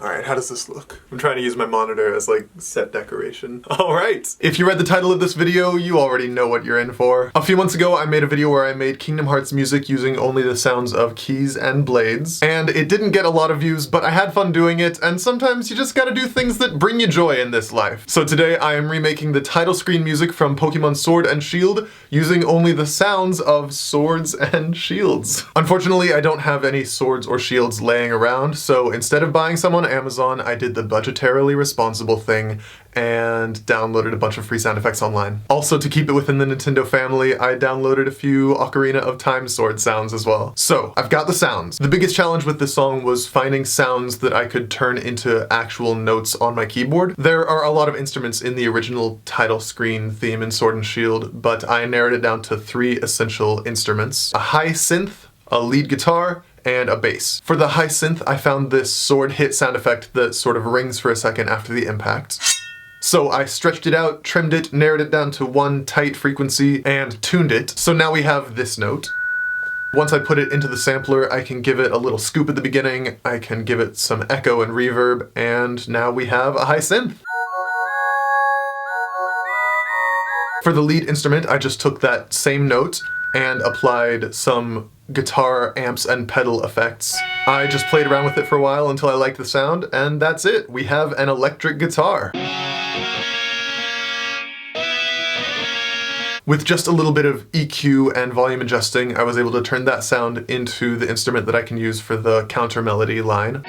Alright, how does this look? I'm trying to use my monitor as like set decoration. Alright! If you read the title of this video, you already know what you're in for. A few months ago, I made a video where I made Kingdom Hearts music using only the sounds of keys and blades. And it didn't get a lot of views, but I had fun doing it, and sometimes you just gotta do things that bring you joy in this life. So today I am remaking the title screen music from Pokemon Sword and Shield using only the sounds of swords and shields. Unfortunately, I don't have any swords or shields laying around, so instead of buying some on Amazon, I did the budgetarily responsible thing and downloaded a bunch of free sound effects online. Also, to keep it within the Nintendo family, I downloaded a few Ocarina of Time sword sounds as well. So, I've got the sounds. The biggest challenge with this song was finding sounds that I could turn into actual notes on my keyboard. There are a lot of instruments in the original title screen theme in Sword and Shield, but I narrowed it down to 3 essential instruments: a high synth, a lead guitar, and a bass. For the high synth, I found this sword hit sound effect that sort of rings for a second after the impact. So I stretched it out, trimmed it, narrowed it down to 1 tight frequency, and tuned it. So now we have this note. Once I put it into the sampler, I can give it a little scoop at the beginning, I can give it some echo and reverb, and now we have a high synth. For the lead instrument, I just took that same note and applied some guitar amps and pedal effects. I just played around with it for a while until I liked the sound, and that's it. We have an electric guitar. With just a little bit of EQ and volume adjusting, I was able to turn that sound into the instrument that I can use for the counter melody line.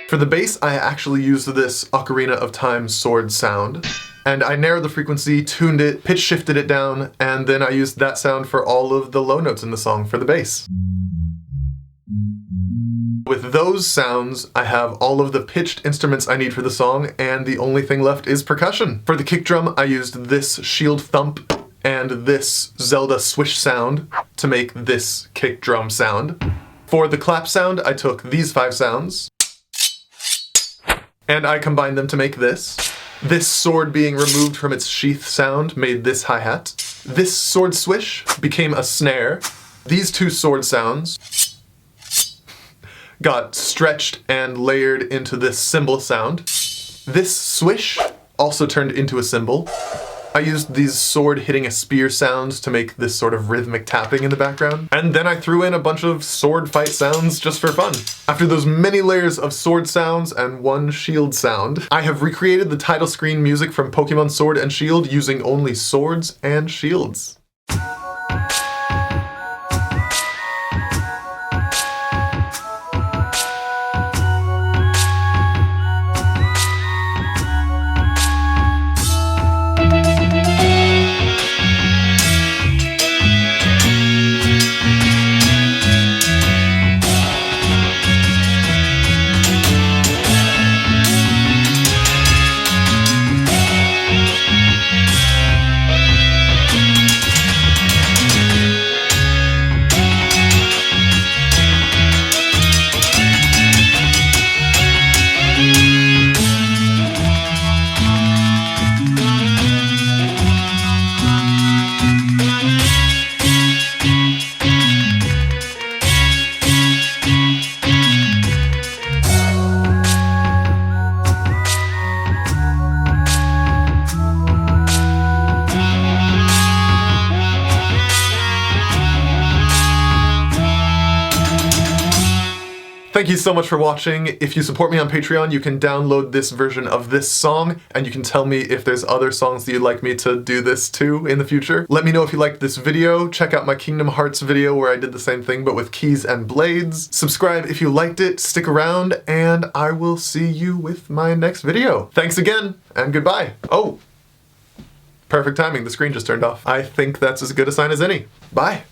For the bass, I actually used this Ocarina of Time sword sound. And I narrowed the frequency, tuned it, pitch shifted it down, and then I used that sound for all of the low notes in the song for the bass. With those sounds, I have all of the pitched instruments I need for the song, and the only thing left is percussion. For the kick drum, I used this shield thump and this Zelda swish sound to make this kick drum sound. For the clap sound, I took these 5 sounds, and I combined them to make this. This sword being removed from its sheath sound made this hi-hat. This sword swish became a snare. These 2 sword sounds got stretched and layered into this cymbal sound. This swish also turned into a cymbal. I used these sword hitting a spear sounds to make this sort of rhythmic tapping in the background. And then I threw in a bunch of sword fight sounds just for fun. After those many layers of sword sounds and 1 shield sound, I have recreated the title screen music from Pokemon Sword and Shield using only swords and shields. Thank you so much for watching. If you support me on Patreon, you can download this version of this song, and you can tell me if there's other songs that you'd like me to do this to in the future. Let me know if you liked this video. Check out my Kingdom Hearts video where I did the same thing but with keys and blades. Subscribe if you liked it, stick around, and I will see you with my next video. Thanks again, and goodbye. Oh, perfect timing, the screen just turned off. I think that's as good a sign as any. Bye.